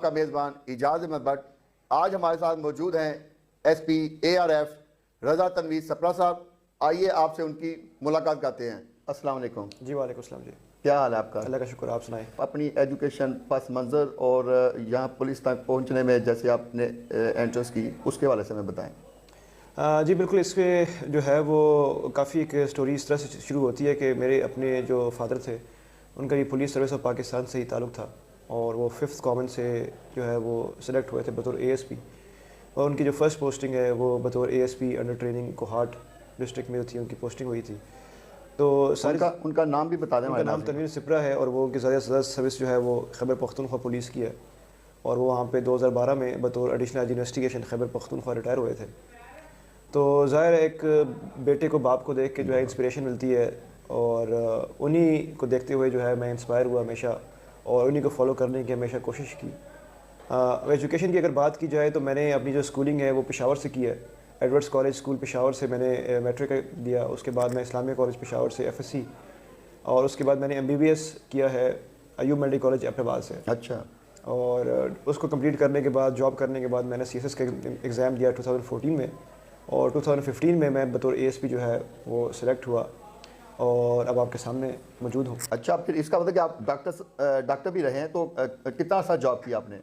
کا میزبان اعجاز احمد بٹ. آج ہمارے ساتھ موجود ہیں ایس پی ARF رضا تنویر سپرا صاحب. آئیے آپ سے ان کی ملاقات کرتے ہیں. السلام علیکم. جی وعلیکم السلام. جی کیا حال ہے آپ کا؟ اللہ کا شکر. آپ سنائیں. اپنی ایجوکیشن پس منظر اور یہاں پولیس تک پہنچنے میں جیسے آپ نے انٹرنس کی اس کے حوالے سے ہمیں بتائیں. جی بالکل. اس کے جو ہے وہ کافی ایک سٹوری اس طرح سے شروع ہوتی ہے کہ میرے اپنے جو فادر تھے ان کا یہ پولیس سروس آف پاکستان سے ہی تعلق تھا اور وہ 5th کامن سے جو ہے وہ سلیکٹ ہوئے تھے بطور ASP اور ان کی جو فرسٹ پوسٹنگ ہے وہ بطور ASP under training Kohat district میں تھی. ان کی پوسٹنگ ہوئی تھی. تو ان کا نام بھی بتا دیں. ان کا نام تنویر سپرا ہے اور وہ ان کی زیادہ سروس جو ہے وہ خیبر پختونخوا پولیس کی ہے اور وہ وہاں پہ 2012 میں بطور additional investigation Khyber Pakhtunkhwa retire ہوئے تھے. تو ظاہر ایک بیٹے کو باپ کو دیکھ کے جو ہے انسپریشن ملتی ہے اور انہی کو دیکھتے ہوئے جو ہے میں انسپائر ہوا ہمیشہ اور انہی کو فالو کرنے کی ہمیشہ کوشش کی. ایجوکیشن کی اگر بات کی جائے تو میں نے اپنی جو اسکولنگ ہے وہ پشاور سے کی ہے. ایڈورڈس کالج اسکول پشاور سے میں نے میٹرک دیا. اس کے بعد میں اسلامیہ کالج پشاور سے FSC اور اس کے بعد میں نے MBBS کیا ہے ایوب ملٹی کالج اپنے آباد سے. اچھا. اور اس کو کمپلیٹ کرنے کے بعد جاب کرنے کے بعد میں نے CSS کا ایگزام دیا 2014 میں اور 2015 میں بطور ASP جو ہے وہ سلیکٹ ہوا اور اب آپ کے سامنے موجود ہوں. اچھا. پھر اس کا مطلب کہ آپ ڈاکٹر بھی رہے ہیں تو کتنا عرصہ جاب کیا آپ نے؟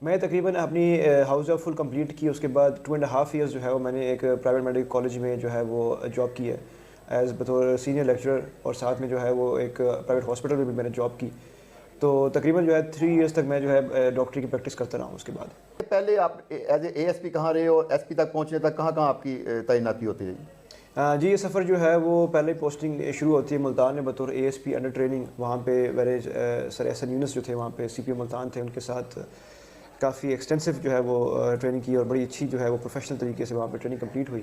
میں تقریباً اپنی ہاؤس جاب فل کمپلیٹ کی. اس کے بعد 2.5 ایئرس جو ہے وہ میں نے ایک پرائیویٹ میڈیکل کالج میں جو ہے وہ جاب کی ہے ایز بطور سینئر لیکچرر اور ساتھ میں جو ہے وہ ایک پرائیویٹ ہاسپٹل میں بھی میں نے جاب کی. تو تقریباً جو ہے 3 ایئرس تک میں جو ہے ڈاکٹری کی پریکٹس کرتا رہا ہوں. اس کے بعد پہلے آپ ایز اے ASP کہاں رہے اور SP تک پہنچنے تک کہاں آپ کی تعیناتی ہوتی ہے؟ جی یہ سفر جو ہے وہ پہلے پوسٹنگ شروع ہوتی ہے ملتان میں بطور ASP انڈر ٹریننگ. وہاں پہ میرے سر احسن یونس جو تھے وہاں پہ CPO ملتان تھے. ان کے ساتھ کافی ایکسٹینسو جو ہے وہ ٹریننگ کی اور بڑی اچھی جو ہے وہ پروفیشنل طریقے سے وہاں پہ ٹریننگ کمپلیٹ ہوئی.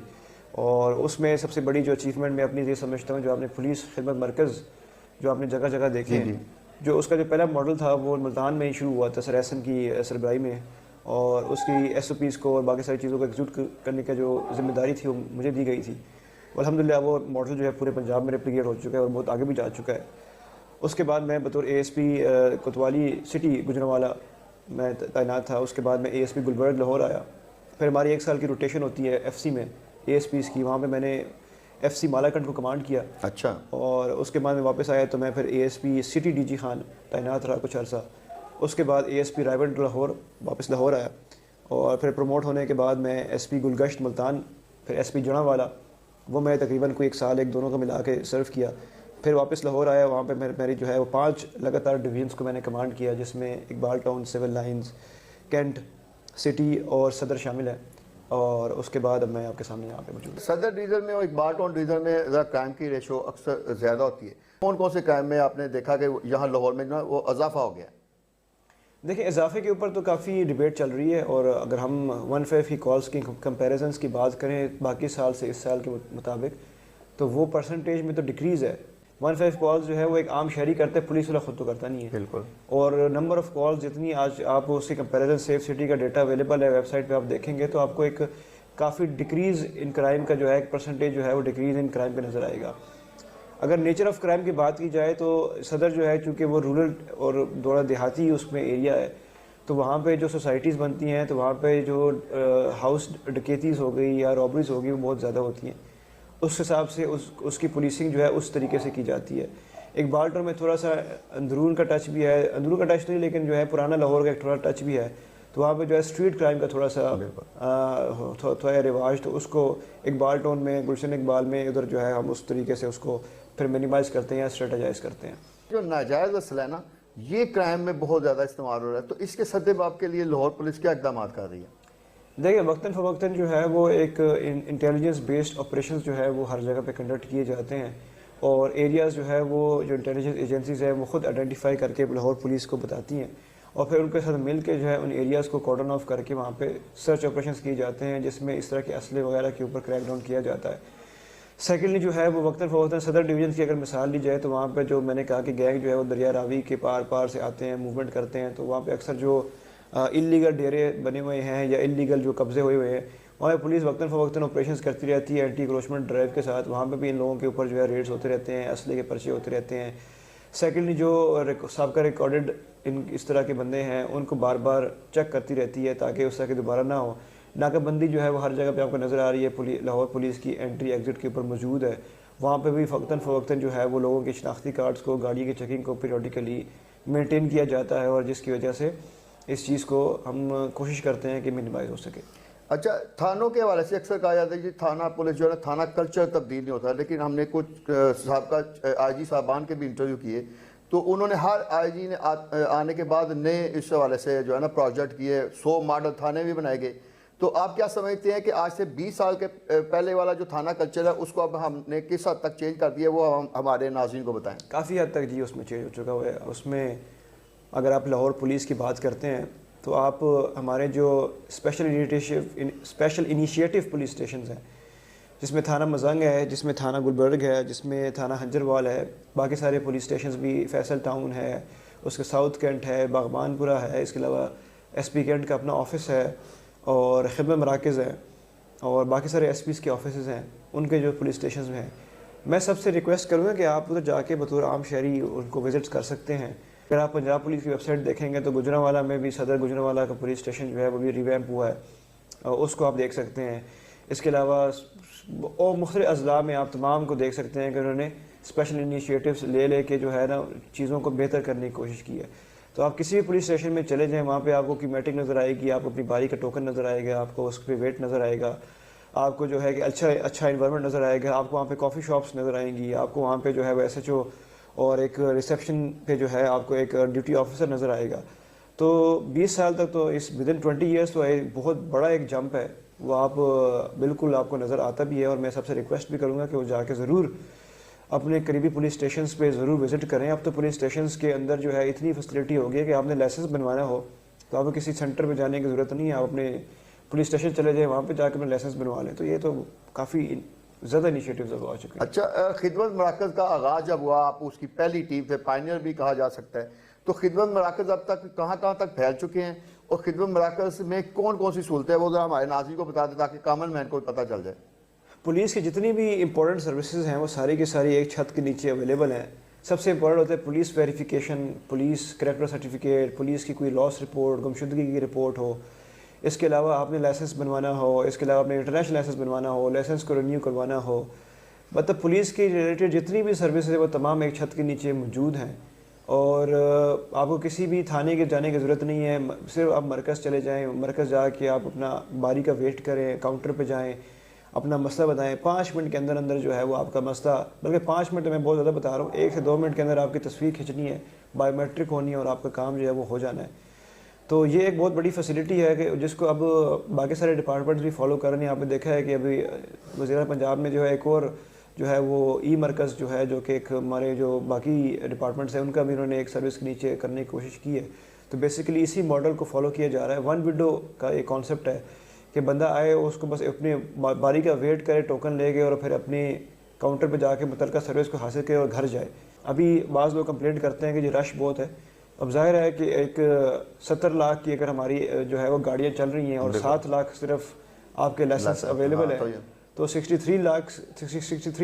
اور اس میں سب سے بڑی جو اچیومنٹ میں اپنی یہ سمجھتا ہوں جو آپ نے پولیس خدمت مرکز جو آپ نے جگہ جگہ دیکھے ہیں جو اس کا جو پہلا ماڈل تھا وہ ملتان میں ہی شروع ہوا تھا سر احسن کی سربراہی میں اور اس کی SOPs کو اور باقی ساری چیزوں کو ایگزیکیوٹ کرنے کا جو ذمہ داری تھی وہ مجھے دی گئی تھی. الحمدللہ وہ ماڈل جو ہے پورے پنجاب میں ریپلیکیٹ ہو چکا ہے اور بہت آگے بھی جا چکا ہے. اس کے بعد میں بطور ASP کوتوالی سٹی گجرانوالہ میں تعینات تھا. اس کے بعد میں ASP گلبرگ لاہور آیا. پھر ہماری 1 سال کی روٹیشن ہوتی ہے FC میں ASPs کی. وہاں پہ میں نے FC مالاکنڈ کو کمانڈ کیا. اچھا. اور اس کے بعد میں واپس آیا تو میں پھر ASP سٹی DG خان تعینات رہا کچھ عرصہ. اس کے بعد ASP رائیونڈ لاہور واپس لاہور آیا اور پھر پروموٹ ہونے کے بعد میں SP گلگشت ملتان پھر SP جڑانوالہ وہ میں تقریباً کوئی 1 سال دونوں کو ملا کے سرو کیا. پھر واپس لاہور آیا. وہاں پہ میری جو ہے وہ 5 لگاتار ڈویژنس کو میں نے کمانڈ کیا جس میں Iqbal town civil lines cantt city اور صدر شامل ہے. اور اس کے بعد اب میں آپ کے سامنے یہاں پہ موجود ہوں. صدر ڈویژن میں اور اقبال ٹاؤن ڈویژن میں ذرا کرائم کی ریشو اکثر زیادہ ہوتی ہے. کون سے کرائم میں آپ نے دیکھا کہ یہاں لاہور میں جو ہے وہ اضافہ ہو گیا؟ دیکھیں اضافے کے اوپر تو کافی ڈیبیٹ چل رہی ہے اور اگر ہم 1/5 ہی کالز کی کمپیریزنس کی بات کریں باقی سال سے اس سال کے مطابق تو وہ پرسنٹیج میں تو ڈکریز ہے. 1/5 کالز جو ہے وہ ایک عام شہری کرتا ہے, پولیس والا خود تو کرتا نہیں ہے. بالکل. اور نمبر آف کالز جتنی آج آپ اس کی کمپیریزن سیف سٹی کا ڈیٹا اویلیبل ہے ویب سائٹ پہ آپ دیکھیں گے تو آپ کو ایک کافی ڈکریز ان کرائم کا جو ہے ایک پرسنٹیج جو ہے وہ ڈکریز ان کرائم پہ نظر آئے گا. اگر نیچر آف کرائم کی بات کی جائے تو صدر جو ہے چونکہ وہ رورل اور تھوڑا دیہاتی اس میں ایریا ہے تو وہاں پہ جو سوسائٹیز بنتی ہیں تو وہاں پہ جو ہاؤس ڈکیتیز ہو گئی یا رابریز ہو گئی وہ بہت زیادہ ہوتی ہیں. اس حساب سے اس کی پولیسنگ جو ہے اس طریقے سے کی جاتی ہے. اقبال ٹاؤن میں تھوڑا سا اندرون کا ٹچ بھی ہے, اندرون کا ٹچ نہیں لیکن جو ہے پرانا لاہور کا ایک تھوڑا ٹچ بھی ہے تو وہاں پہ جو ہے اسٹریٹ کرائم کا تھوڑا سا تھوڑا رواج تو اس کو اقبال ٹاؤن میں گلشن اقبال میں ادھر جو ہے ہم اس طریقے سے اس کو پھر منیمائز کرتے ہیں یا اسٹریٹجائز کرتے ہیں. جو ناجائز اسلحہ ہے نا یہ کرائم میں بہت زیادہ استعمال ہو رہا ہے تو اس کے سدے باب کے لیے لاہور پولیس کیا اقدامات کر رہی ہے؟ دیکھیں وقتاً فوقتاً جو ہے وہ ایک انٹیلیجنس بیسڈ آپریشنز جو ہے وہ ہر جگہ پہ کنڈکٹ کیے جاتے ہیں اور ایریاز جو ہے وہ جو انٹیلیجنس ایجنسیز ہیں وہ خود آئیڈینٹیفائی کر کے لاہور پولیس کو بتاتی ہیں اور پھر ان کے ساتھ مل کے جو ہے ان ایریاز کو کارڈن آف کر کے وہاں پہ سرچ آپریشنز کیے جاتے ہیں جس میں اس طرح کے اسلحے وغیرہ کے اوپر کریک ڈاؤن کیا جاتا ہے. سیکنڈلی جو ہے وہ وقتاً فوقتاً صدر ڈویژن کی اگر مثال لی جائے تو وہاں پہ جو میں نے کہا کہ گینگ جو ہے وہ دریا راوی کے پار سے آتے ہیں موومنٹ کرتے ہیں تو وہاں پہ اکثر جو اللیگل ڈیرے بنے ہوئے ہیں یا اللیگل جو قبضے ہوئے ہیں وہاں پہ پولیس وقتاً فوقتاً آپریشنز کرتی رہتی ہے اینٹی انکروچمنٹ ڈرائیو کے ساتھ. وہاں پہ بھی ان لوگوں کے اوپر جو ہے ریڈز ہوتے رہتے ہیں, اسلحے کے پرچے ہوتے رہتے ہیں. سیکنڈلی جو سابقہ ریکارڈڈ اس طرح کے بندے ہیں ان کو بار بار چیک کرتی رہتی ہے تاکہ اس طرح کے دوبارہ نہ ہو. ناکہ بندی جو ہے وہ ہر جگہ پہ آپ کو نظر آ رہی ہے, لاہور پولیس کی انٹری ایگزٹ کے اوپر موجود ہے. وہاں پہ بھی وقتاً فوقتاً جو ہے وہ لوگوں کے شناختی کارڈز کو, گاڑی کی چیکنگ کو پیریوڈیکلی مینٹین کیا جاتا ہے, اور جس کی وجہ سے اس چیز کو ہم کوشش کرتے ہیں کہ منیمائز ہو سکے. اچھا, تھانوں کے حوالے سے اکثر کہا جاتا ہے کہ تھانہ پولیس جو ہے تھانہ کلچر تبدیل نہیں ہوتا, لیکن ہم نے کچھ سابقہ آئی جی صاحبان کے بھی انٹرویو کیے تو انہوں نے ہر آئی جی نے آنے کے بعد نئے اس حوالے سے جو ہے نا پروجیکٹ کیے, 100 ماڈل تھانے بھی بنائے گئے. تو آپ کیا سمجھتے ہیں کہ آج سے 20 سال کے پہلے والا جو تھانہ کلچر ہے اس کو اب ہم نے کس حد تک چینج کر دیا, وہ ہمارے ناظرین کو بتائیں. کافی حد تک جی اس میں چینج ہو چکا ہوا ہے. اس میں اگر آپ لاہور پولیس کی بات کرتے ہیں تو آپ ہمارے جو اسپیشل انیشیٹو پولیس اسٹیشنز ہیں, جس میں تھانہ مزنگ ہے, جس میں تھانہ گلبرگ ہے, جس میں تھانہ ہنجروال ہے, باقی سارے پولیس اسٹیشنز بھی, فیصل ٹاؤن ہے, اس کے ساؤتھ کینٹ ہے, باغبان پورہ ہے, اس کے علاوہ ایس پی کینٹ کا اپنا آفس ہے, اور خدمت مراکز ہیں, اور باقی سارے ایس پیز کے آفیسز ہیں ان کے جو پولیس اسٹیشنز میں ہیں. میں سب سے ریکویسٹ کروں گا کہ آپ ادھر جا کے بطور عام شہری ان کو وزٹس کر سکتے ہیں. اگر آپ پنجاب پولیس کی ویب سائٹ دیکھیں گے تو گجرانوالہ میں بھی صدر گجرانوالہ کا پولیس اسٹیشن جو ہے وہ بھی ریویمپ ہوا ہے, اس کو آپ دیکھ سکتے ہیں. اس کے علاوہ اور مختلف اضلاع میں آپ تمام کو دیکھ سکتے ہیں کہ انہوں نے اسپیشل انیشیٹوز لے کے جو ہے نا چیزوں کو بہتر کرنے کی کوشش کی ہے. تو آپ کسی بھی پولیس اسٹیشن میں چلے جائیں, وہاں پہ آپ کو کیمیٹک نظر آئے گی, آپ کو اپنی باری کا ٹوکن نظر آئے گا, آپ کو اس پہ ویٹ نظر آئے گا, آپ کو جو ہے کہ اچھا انوائرمنٹ نظر آئے گا, آپ کو وہاں پہ کافی شاپس نظر آئیں گی, آپ کو وہاں پہ جو ہے وہ ایس ایچ او اور ایک ریسیپشن پہ جو ہے آپ کو ایک ڈیوٹی آفیسر نظر آئے گا. تو 20 سال تک تو اس ودن 20 ایئرس تو ایک بہت بڑا ایک جمپ ہے, وہ آپ بالکل آپ کو نظر آتا بھی ہے. اور میں سب سے ریکویسٹ بھی کروں گا کہ وہ جا کے ضرور اپنے قریبی پولیس اسٹیشنز پہ ضرور وزٹ کریں. اب تو پولیس اسٹیشنز کے اندر جو ہے اتنی فیسلٹی ہو گئی ہے کہ آپ نے لائسنس بنوانا ہو تو آپ کو کسی سینٹر پہ جانے کی ضرورت نہیں ہے, آپ اپنے پولیس اسٹیشن چلے جائیں, وہاں پہ جا کے اپنا لائسنس بنوا لیں. تو یہ تو کافی زیادہ انیشیٹوز اب آ چکے ہیں. اچھا, خدمت مراکز کا آغاز جب ہوا, آپ اس کی پہلی ٹیم سے پائنیئر بھی کہا جا سکتا ہے, تو خدمت مراکز اب تک کہاں تک پھیل چکے ہیں, اور خدمت مراکز میں کون سی سہولتیں ہیں وہ ذرا ہمارے ناظرین کو بتا دیں تاکہ کامن مین کو پتہ چل جائے. پولیس کی جتنی بھی امپورٹنٹ سروسز ہیں وہ ساری کی ساری ایک چھت کے نیچے اویلیبل ہیں. سب سے امپورٹنٹ ہوتا ہے police verification, police character certificate, police کی کوئی لاس رپورٹ, گمشدگی کی رپورٹ ہو. اس کے علاوہ آپ نے لائسنس بنوانا ہو, اس کے علاوہ آپ نے انٹرنیشنل لائسنس بنوانا ہو, لائسنس کو رینیو کروانا ہو. مطلب پولیس کی ریلیٹڈ جتنی بھی سروسز ہیں وہ تمام ایک چھت کے نیچے موجود ہیں, اور آپ کو کسی بھی تھانے کے جانے کی ضرورت نہیں ہے. صرف آپ مرکز چلے جائیں, مرکز جا کے آپ اپنا باری کا ویٹ کریں, کاؤنٹر پہ جائیں, اپنا مسئلہ بتائیں. 5 منٹ کے اندر جو ہے وہ آپ کا مسئلہ, بلکہ 5 منٹ میں بہت زیادہ بتا رہا ہوں, 1 سے 2 منٹ کے اندر آپ کی تصویر کھینچنی ہے, بایو میٹرک ہونی ہے, اور آپ کا کام جو ہے وہ ہو جانا ہے. تو یہ ایک بہت بڑی فیسلٹی ہے کہ جس کو اب باقی سارے ڈپارٹمنٹس بھی فالو کر رہے ہیں. آپ نے دیکھا ہے کہ ابھی وزیر پنجاب میں جو ہے ایک اور جو ہے وہ ای مرکز جو ہے, جو کہ ایک ہمارے جو باقی ڈپارٹمنٹس ہیں ان کا بھی انہوں نے ایک سروس کے نیچے کرنے کی کوشش کی ہے. تو بیسیکلی اسی ماڈل کو فالو کیا جا رہا ہے. 1 ونڈو کا ایک کانسیپٹ ہے کہ بندہ آئے, اس کو بس اپنے باری کا ویٹ کرے, ٹوکن لے کے, اور پھر اپنے کاؤنٹر پہ جا کے متعلقہ سروس کو حاصل کرے اور گھر جائے. ابھی بعض لوگ کمپلینٹ کرتے ہیں کہ یہ رش بہت ہے. اب ظاہر ہے کہ ایک 70 لاکھ کی اگر ہماری جو ہے وہ گاڑیاں چل رہی ہیں اور 7 لاکھ صرف آپ کے لائسنس اویلیبل ہے, تو 63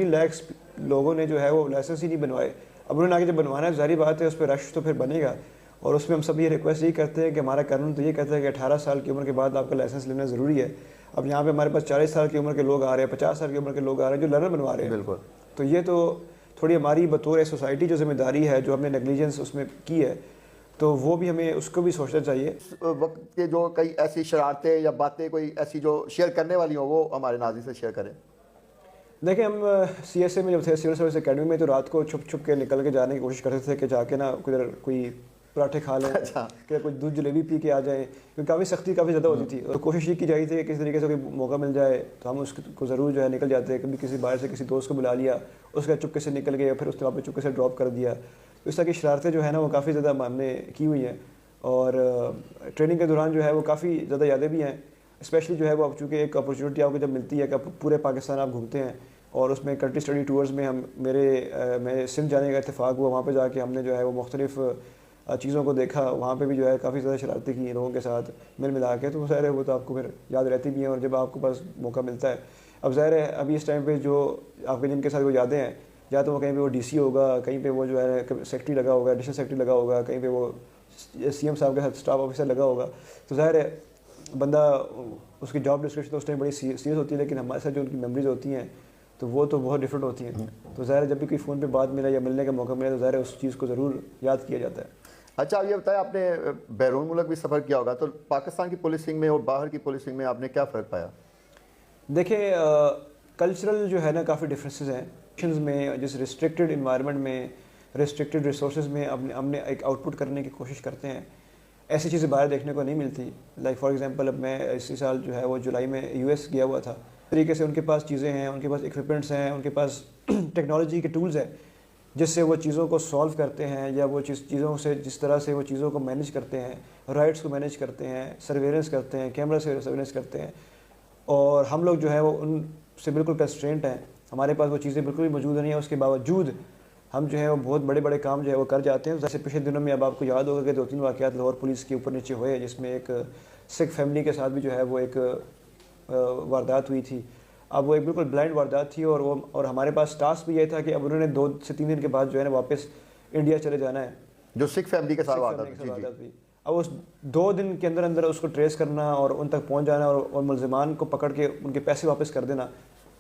لاکھ لوگوں نے جو ہے وہ لائسنس ہی نہیں بنوائے. اب انہوں نے آگے جب بنوانا ہے, ظاہری بات ہے اس پہ رش تو پھر بنے گا. اور اس میں ہم سب یہ ریکویسٹ یہی کرتے ہیں کہ ہمارا قانون تو یہ کہتا ہے کہ 18 سال کی عمر کے بعد آپ کا لائسنس لینا ضروری ہے. اب یہاں پہ ہمارے پاس 40 سال کی عمر کے لوگ آ رہے ہیں, 50 سال کی عمر کے لوگ آ رہے ہیں جو لرنر بنوا رہے ہیں. بالکل. تو یہ تو تھوڑی ہماری بطور سوسائٹی جو ذمہ داری ہے, جو ہم نے نیگلیجنس اس میں کی ہے, تو وہ بھی ہمیں اس کو بھی سوچنا چاہیے. وقت کے جو کئی ایسی شرارتیں یا باتیں کوئی ایسی جو شیئر کرنے والی ہوں وہ ہمارے ناظرین سے شیئر کریں. دیکھیں, ہم سی ایس اے میں جب تھے, سول سروس اکیڈمی میں, تو رات کو چھپ کے نکل کے جانے کی کوشش کرتے تھے کہ جا کے نا کوئی پراٹھے کھا لیں, کہ کوئی دودھ جلیبی پی کے آ جائیں, کیونکہ کافی سختی کافی زیادہ ہوتی تھی. تو کوشش یہ کی جاتی تھی کہ کسی طریقے سے کوئی موقع مل جائے تو ہم اس کو ضرور جو ہے نکل جاتے. کبھی کسی باہر سے کسی دوست کو بلا لیا, اس کا چپکے سے نکل گئے, پھر اس کے وہاں پہ چپکے سے ڈراپ کر دیا. اس طرح کی شرارتیں جو ہے نا وہ کافی زیادہ ہم نے کی ہوئی ہیں, اور ٹریننگ کے دوران جو ہے وہ کافی زیادہ یادیں بھی ہیں. اسپیشلی جو ہے وہ چونکہ ایک اپرچونیٹی آپ کو جب ملتی ہے کہ پورے پاکستان آپ گھومتے ہیں, اور اس میں کنٹری اسٹڈی ٹورز میں میں سندھ جانے کا اتفاق ہوا. وہاں پہ جا کے ہم نے جو ہے وہ مختلف چیزوں کو دیکھا. وہاں پہ بھی جو ہے کافی زیادہ شرارتیں کی لوگوں کے ساتھ مل ملا کے, تو ظاہر ہے وہ تو آپ کو پھر یاد رہتی بھی ہیں. اور جب آپ کو پاس موقع ملتا ہے, اب ظاہر ہے ابھی اس ٹائم پہ جو آپ کے جن کے ساتھ وہ یادیں ہیں, یا تو وہ کہیں پہ وہ ڈی سی ہوگا, کہیں پہ وہ جو ہے سیکٹری لگا ہوگا, ایڈیشنل سیکٹری لگا ہوگا, کہیں پہ وہ CM صاحب کے ساتھ اسٹاف آفیسر لگا ہوگا تو ظاہر ہے بندہ اس کی جاب ڈسکرپشن تو اس ٹائم بڑی سیریس ہوتی ہے، لیکن ہمارے ساتھ جو ان کی میموریز ہوتی ہیں تو وہ تو بہت ڈفرینٹ ہوتی ہیں. تو ظاہر ہے جب بھی کوئی فون پہ بات ملا یا ملنے کا موقع ملا تو ظاہر ہے اس چیز کو ضرور یاد کیا جاتا ہے. اچھا آپ یہ بتائیں، آپ نے بیرون ملک بھی سفر کیا ہوگا، تو پاکستان کی پولیسنگ میں اور باہر کی پولیسنگ میں آپ نے کیا فرق پایا؟ دیکھیں کلچرل جو ہے نا کافی ڈفرینسز ہیں میں. جس ریسٹرکٹیڈ انوائرمنٹ میں ریسٹرکٹیڈ ریسورسز میں ہم نے ایک آؤٹ پٹ کرنے کی کوشش کرتے ہیں، ایسی چیزیں باہر دیکھنے کو نہیں ملتی. لائک فار ایگزامپل اب میں اسی سال جو ہے وہ جولائی میں US گیا ہوا تھا. طریقے سے ان کے پاس چیزیں ہیں، ان کے پاس اکوپمنٹس ہیں، ان کے پاس ٹیکنالوجی کے ٹولز ہیں جس سے وہ چیزوں کو سولو کرتے ہیں، یا وہ چیزوں سے جس طرح سے وہ چیزوں کو مینیج کرتے ہیں، رائٹس کو مینیج کرتے ہیں، سرویلنس کرتے ہیں، کیمرہ سے سرویلنس کرتے ہیں. اور ہم لوگ جو ہے وہ ان سے بالکل کنسٹرینٹ ہیں، ہمارے پاس وہ چیزیں بالکل بھی موجود نہیں ہیں. اس کے باوجود ہم جو ہے وہ بہت بڑے بڑے کام جو ہے وہ کر جاتے ہیں. جیسے پچھلے دنوں میں اب آپ کو یاد ہوگا کہ 2-3 واقعات لاہور پولیس کے اوپر نیچے ہوئے، جس میں ایک سکھ فیملی کے ساتھ بھی جو ہے وہ ایک واردات ہوئی تھی. اب وہ ایک بالکل بلائنڈ واردات تھی، اور ہمارے پاس ٹاسک بھی یہ تھا کہ اب انہوں نے 2 سے 3 دن کے بعد جو ہے نا واپس انڈیا چلے جانا ہے. جو سکھ فیملی کے ساتھ واردات ہوئی، اب اس 2 دن کے اندر اندر اس کو ٹریس کرنا اور ان تک پہنچ جانا اور ملزمان کو پکڑ کے ان کے پیسے واپس کر دینا،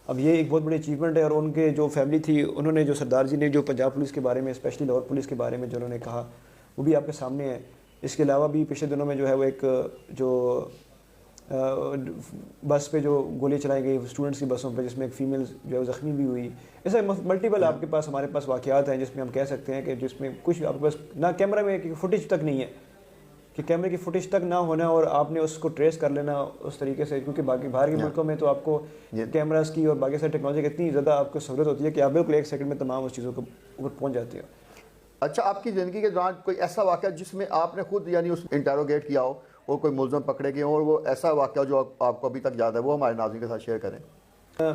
اب یہ ایک بہت بڑی اچیومنٹ ہے. اور ان کے جو فیملی تھی انہوں نے جو سردار جی نے جو پنجاب پولیس کے بارے میں اسپیشلی لاہور پولیس کے بارے میں جو انہوں نے کہا وہ بھی آپ کے سامنے ہے. اس کے علاوہ بھی پچھلے دنوں میں جو ہے وہ ایک جو بس پہ جو گولی چلائی گئی اسٹوڈنٹس کی بسوں پہ، جس میں ایک فیمیل جو ہے زخمی بھی ہوئی. ایسے ملٹیپل آپ کے پاس ہمارے پاس واقعات ہیں جس میں ہم کہہ سکتے ہیں کہ جس میں کچھ آپ کے پاس نہ کیمرہ میں فوٹیج تک نہیں ہے، کہ کیمرے کی فوٹیج تک نہ ہونا اور آپ نے اس کو ٹریس کر لینا اس طریقے سے. کیونکہ باقی باہر کے ملکوں میں تو آپ کو کیمراز کی اور باقی ساری ٹیکنالوجی کی اتنی زیادہ آپ کو سہولت ہوتی ہے کہ آپ بالکل 1 سیکنڈ میں تمام اس چیزوں کو اوپر پہنچ جاتی ہے. اچھا آپ کی زندگی کے دوران کوئی ایسا واقعہ جس میں آپ نے خود یعنی اس انٹیروگیٹ کیا ہو اور کوئی ملزم پکڑے گئے ہوں، اور وہ ایسا واقعہ جو آپ کو ابھی تک یاد ہے وہ ہمارے ناظرین کے ساتھ شیئر کریں؟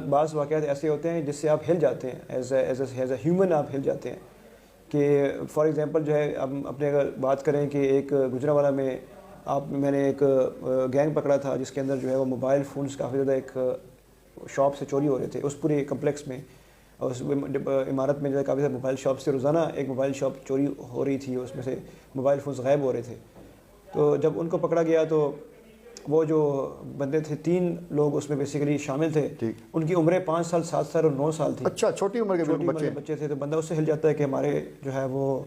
بعض واقعات ایسے ہوتے ہیں جس سے آپ ہل جاتے ہیں، ایز اے ہیومن آپ ہل جاتے ہیں. کہ فار ایگزامپل جو ہے اب اپنے اگر بات کریں کہ ایک گجرانوالہ میں میں نے ایک گینگ پکڑا تھا جس کے اندر جو ہے وہ موبائل فونز کافی زیادہ ایک شاپ سے چوری ہو رہے تھے اس پورے کمپلیکس میں. اور اس عمارت میں جو ہے کافی زیادہ موبائل شاپ سے روزانہ ایک موبائل شاپ چوری ہو رہی تھی، اس میں سے موبائل فونز غائب ہو رہے تھے. تو جب ان کو پکڑا گیا تو وہ جو بندے تھے 3 لوگ اس میں بیسیکلی شامل تھے، ان کی عمریں 5 سال 7 سال اور 9 سال تھی. اچھا چھوٹی عمر کے بچے تھے. تو بندہ اس سے ہل جاتا ہے کہ ہمارے جو ہے وہ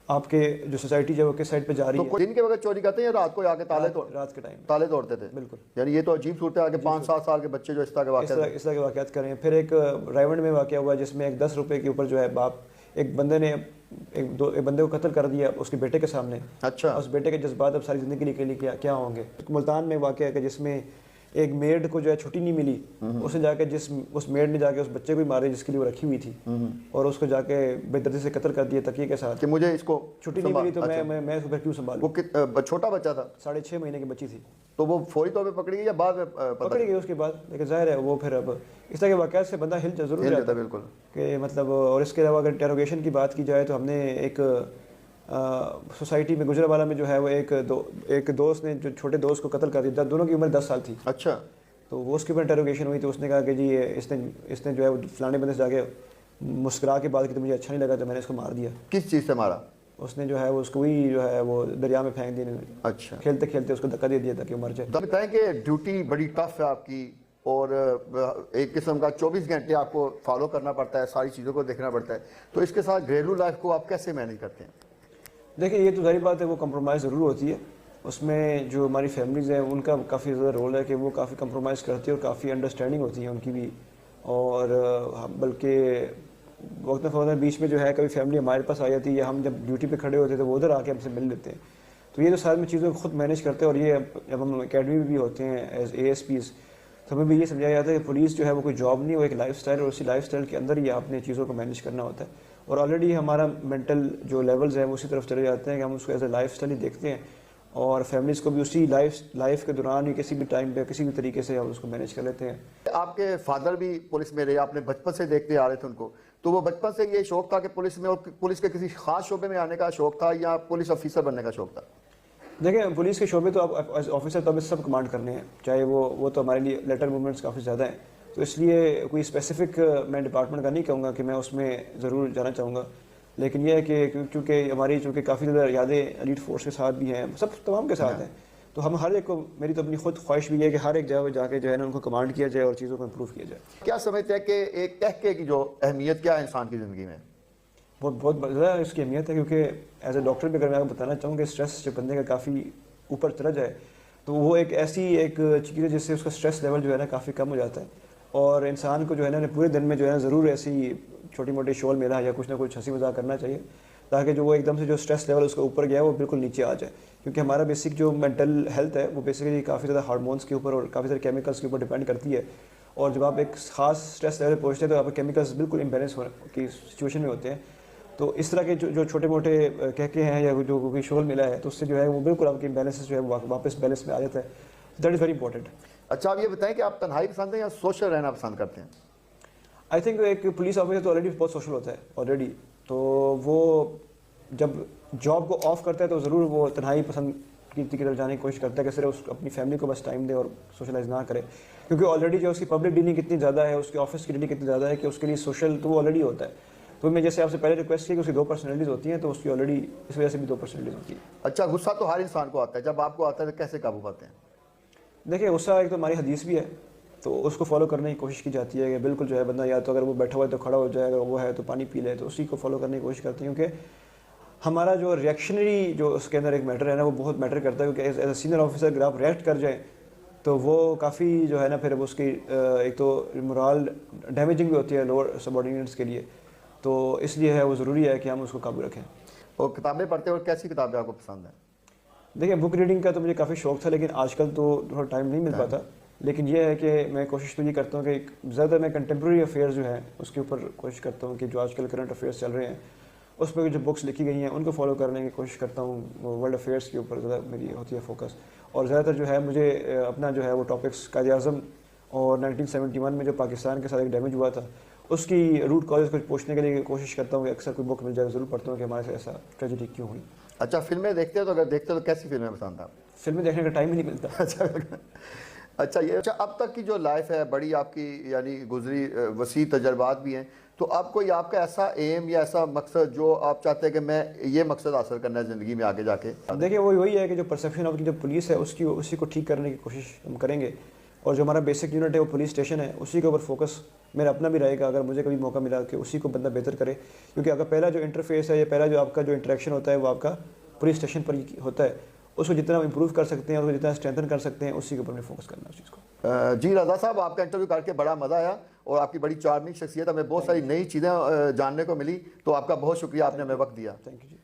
آپ کے جو سوسائٹی جو ہے وہ کس سائڈ پہ جا رہی ہے. تو دن کے وقت چوری کرتے ہیں یا رات کو آ کے رات کے ٹائم تالے توڑتے تھے؟ بالکل. یعنی یہ تو عجیب صورت ہے کہ 5-7 سال کے بچے جو اس طرح کے واقعات کریں. پھر ایک رائیونڈ میں واقعہ ہوا جس میں ایک 10 روپے کے اوپر جو ہے باپ ایک بندے نے ایک بندے کو قتل کر دیا اس کے بیٹے کے سامنے. اچھا. اس بیٹے کے جذبات اب ساری زندگی کے لیے کیا ہوں گے. ملتان میں واقعہ ہے کہ جس میں ایک میڈ کو جو ہے چھٹی نہیں ملی، اسے جا کے اس میڈ نے جا کے اس بچے کو ہی مارے جس کے لیے وہ رکھی ہوئی تھی، اور اس کو جا کے بے دردی سے قتل کر دیا تکیے کے ساتھ کہ مجھے اس کو چھٹی نہیں ملی تو میں اس کو کیوں سنبھالوں. وہ چھوٹا بچہ تھا، 6.5 مہینے کی بچی تھی. تو وہ فوری طور پہ پکڑی گئی یا بعد میں پکڑی گئی اس کے بعد؟ لیکن ظاہر ہے وہ پھر اب اس طرح کے واقعات سے بندہ ہل ضرور جاتا ہے. بالکل کہ مطلب اور اس کے علاوہ اگر انٹیروگیشن کی بات کی جائے تو ہم نے ایک سوسائٹی میں گجرانوالہ میں جو ہے وہ ایک دوست نے جو چھوٹے دوست کو قتل کر دیا، دونوں کی عمر 10 سال تھی. اچھا. تو وہ اس کے اوپر انٹیروگیشن ہوئی تو اس نے کہا کہ جی اس نے جو ہے فلانے بندے سے جا کے مسکرا کے بعد کہ تو مجھے اچھا نہیں لگا تو میں نے اس کو مار دیا. کس چیز سے مارا؟ اس نے جو ہے وہ اس کو وہی جو ہے وہ دریا میں پھینک دیا. اچھا. کھیلتے کھیلتے اس کو دھکا دے دیا تھا کہ وہ مر جائے. تو بتائیں کہ ڈیوٹی بڑی ٹف ہے آپ کی، اور ایک قسم کا 24 گھنٹے آپ کو فالو کرنا پڑتا ہے، ساری چیزوں کو دیکھنا پڑتا ہے، تو اس کے ساتھ گھریلو لائف کو آپ کیسے مینیج کرتے ہیں؟ دیکھیں یہ تو ظاہر بات ہے وہ کمپرومائز ضرور ہوتی ہے. اس میں جو ہماری فیملیز ہیں ان کا کافی زیادہ رول ہے کہ وہ کافی کمپرومائز کرتی ہے اور کافی انڈرسٹینڈنگ ہوتی ہے ان کی بھی. اور بلکہ وقت فوقت بیچ میں جو ہے کبھی فیملی ہمارے پاس آ جاتی ہے یا ہم جب ڈیوٹی پہ کھڑے ہوتے ہیں تو وہ ادھر آ کے ہم سے مل لیتے ہیں. تو یہ تو ساری میں چیزوں کو خود مینیج کرتے ہیں. اور یہ جب ہم اکیڈمی میں بھی ہوتے ہیں ایز ASPs تو ہمیں بھی یہ سمجھایا جاتا ہے کہ پولیس جو ہے وہ کوئی جاب نہیں، وہ ایک لائف سٹائل، اور اسی لائف سٹائل کے اندر ہی آپ نے چیزوں کو مینیج کرنا ہوتا ہے. اور آلریڈی ہمارا مینٹل جو لیولز ہیں وہ اسی طرف چلے جاتے ہیں کہ ہم اس کو ایز اے لائف سٹائل ہی دیکھتے ہیں، اور فیملیز کو بھی اسی لائف کے دوران ہی کسی بھی ٹائم پہ کسی بھی طریقے سے ہم اس کو مینیج کر لیتے ہیں. آپ کے فادر بھی پولیس میں رہے، آپ نے بچپن سے دیکھتے آ رہے تھے ان کو، تو وہ بچپن سے یہ شوق تھا کہ پولیس میں اور پولیس کے کسی خاص شعبے میں آنے کا شوق تھا یا پولیس آفیسر بننے کا شوق تھا؟ دیکھیں پولیس کے شعبے تو آپ آفیسر تو ہمیں سب کمانڈ کرنے ہیں، چاہے وہ تو ہمارے لیے لیٹر موومنٹس کافی زیادہ ہیں. تو اس لیے کوئی اسپیسیفک میں ڈپارٹمنٹ کا نہیں کہوں گا کہ میں اس میں ضرور جانا چاہوں گا. لیکن یہ ہے کہ چونکہ ہماری کافی زیادہ یادیں ایلیٹ فورس کے ساتھ بھی ہیں، سب تمام کے ساتھ ہیں، تو ہم ہر ایک کو، میری تو اپنی خود خواہش بھی ہے کہ ہر ایک جگہ جا کے جو ہے نا ان کو کمانڈ کیا جائے اور چیزوں کو امپروو کیا جائے۔ کیا سمجھتے ہیں کہ ایک تحقیق کی جو اہمیت کیا ہے انسان کی زندگی میں؟ بہت زیادہ اس کی اہمیت ہے، کیونکہ ایز اے ڈاکٹر بھی اگر میں آپ کو بتانا چاہوں کہ اسٹریس جب بندے کا کافی اوپر چلا جائے تو وہ ایک ایسی چیز ہے جس سے اس کا اسٹریس لیول جو ہے نا کافی کم ہو جاتا ہے، اور انسان کو جو ہے نا پورے دن میں جو ہے نا ضرور ایسی چھوٹی موٹی شول میلہ یا کچھ نہ کچھ ہنسی مذاق کرنا چاہیے، تاکہ جو وہ ایک دم سے جو اسٹریس لیول اس کا اوپر گیا ہے وہ بالکل نیچے آ جائے، کیونکہ ہمارا بیسک جو مینٹل ہیلتھ ہے وہ بیسیکلی کافی زیادہ ہارمونس کے اوپر اور کافی سارے کیمیکلس کے اوپر ڈیپینڈ کرتی ہے، اور جب آپ ایک خاص اسٹریس لیول پہ پہنچتے ہیں تو آپ کے کیمیکلس بالکل امبیلنس ہونے کی سچویشن میں ہوتے ہیں، تو اس طرح کے جو چھوٹے موٹے کہکے ہیں یا جو کوئی شغل ملا ہے تو اس سے جو ہے وہ بالکل آپ کے امبیلنس جو ہے واپس بیلنس میں آ جاتا ہے، دیٹ از ویری امپورٹنٹ۔ اچھا آپ یہ بتائیں کہ آپ تنہائی پسند ہیں یا سوشل رہنا پسند کرتے ہیں؟ آئی تھنک ایک پولیس آفیسر تو آلریڈی بہت سوشل ہوتا ہے آلریڈی، تو وہ جب جاب کو آف کرتا ہے تو ضرور وہ تنہائی پسند کی طرف جانے کی کوشش کرتا ہے کہ صرف اس اپنی فیملی کو بس ٹائم دے اور سوشلائز نہ کرے، کیونکہ آلریڈی جو اس کی پبلک ڈیلنگ کتنی زیادہ ہے، اس کے آفس کی ڈیلنگ کتنی زیادہ ہے کہ اس کے لیے سوشل تو وہ آلریڈی ہوتا ہے، تو میں جیسے آپ سے پہلے ریکویسٹ کی کہ اس کی 2 پرسنالٹیز ہوتی ہیں تو اس کی آلریڈی اس وجہ سے بھی 2 پرسنالٹیز ہوتی ہیں۔ اچھا غصہ تو ہر انسان کو آتا ہے، جب آپ کو آتا ہے تو کیسے قابو پاتے ہیں؟ دیکھیں غصہ ایک تو ہماری حدیث بھی ہے تو اس کو فالو کرنے کی کوشش کی جاتی ہے کہ بالکل جو ہے بندہ یا تو اگر وہ بیٹھا ہوا ہے تو کھڑا ہو جائے، اگر وہ ہے تو پانی پی لے، تو اسی کو فالو کرنے کی کوشش کرتے ہیں، کیونکہ ہمارا جو ریئیکشنری جو اس کے اندر ایک میٹر ہے نا وہ بہت میٹر کرتا ہے، کیونکہ ایز اے سینئر آفیسر اگر آپ ریئیکٹ کر جائیں تو وہ کافی جو ہے نا پھر اس کی ایک تو مورال ڈیمیجنگ بھی ہوتی ہے لوور سب آرڈینیٹس کے لیے، تو اس لیے ہے وہ ضروری ہے کہ ہم اس کو قابو رکھیں۔ اور کتابیں پڑھتے اور کیسی کتابیں آپ کو پسند ہیں؟ دیکھیں بک ریڈنگ کا تو مجھے کافی شوق تھا، لیکن آج کل تو تھوڑا ٹائم نہیں مل پاتا، لیکن یہ ہے کہ میں کوشش تو یہ کرتا ہوں کہ زیادہ میں کنٹمپریری افیئرز جو ہیں اس کے اوپر کوشش کرتا ہوں کہ جو آج کل کرنٹ افیئرس چل رہے ہیں اس پہ جو بکس لکھی گئی ہیں ان کو فالو کرنے کی کوشش کرتا ہوں، ورلڈ افیئرس کے اوپر زیادہ میری ہوتی ہے فوکس، اور زیادہ تر جو ہے مجھے اپنا جو ہے وہ ٹاپکس قائد اعظم اور 1971 میں جو پاکستان کے ساتھ ایک ڈیمیج ہوا تھا اس کی روٹ کازز کو پوچھنے کے لیے کوشش کرتا ہوں کہ اکثر کوئی بک مل جائے ضرور پڑھتا ہوں کہ ہمارے سے ایسا ٹریجڈی کیوں ہوئی۔ اچھا فلمیں دیکھتے ہو تو اگر دیکھتے ہو تو کیسی فلمیں پسند ہیں آپ؟ فلمیں دیکھنے کا ٹائم ہی نہیں ملتا۔ اچھا اب تک کی جو لائف ہے بڑی آپ کی یعنی گزری وسیع تجربات بھی ہیں، تو آپ کو آپ کا ایسا ایم یا ایسا مقصد جو آپ چاہتے ہیں کہ میں یہ مقصد حاصل کرنا ہے زندگی میں آگے جا کے؟ دیکھیں وہی ہے کہ جو پرسیپشن آف کی جو پولیس ہے اسی کو ٹھیک کرنے کی کوشش ہم کریں گے، اور جو ہمارا بیسک یونٹ ہے وہ پولیس اسٹیشن ہے اسی کے اوپر فوکس میرا اپنا بھی رہے گا، اگر مجھے کبھی موقع ملا کہ اسی کو بندہ بہتر کرے، کیونکہ اگر پہلا جو انٹرفیس ہے یا پہلا جو آپ کا جو انٹریکشن ہوتا ہے وہ آپ کا پولیس اسٹیشن پر ہوتا ہے، اس کو جتنا امپروو کر سکتے ہیں، اس کو جتنا اسٹرینتھن کر سکتے ہیں اسی کے اوپر میں فوکس کرنا ہے اس چیز کو۔ جی رضا صاحب آپ کا انٹرویو کر کے بڑا مزہ آیا اور آپ کی بڑی چارمنگ شخصیت، ہمیں بہت ساری نئی چیزیں جاننے کو ملی، تو آپ کا بہت شکریہ، آپ نے ہمیں وقت دیا۔ تھینک یو جی۔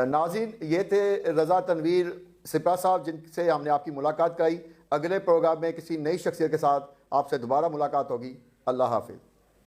ناظرین یہ تھے رضا تنویر سپرا صاحب جن سے ہم نے آپ کی ملاقات کرائی۔ اگلے پروگرام میں کسی نئی شخصیت کے ساتھ آپ سے دوبارہ ملاقات ہوگی۔ اللہ حافظ۔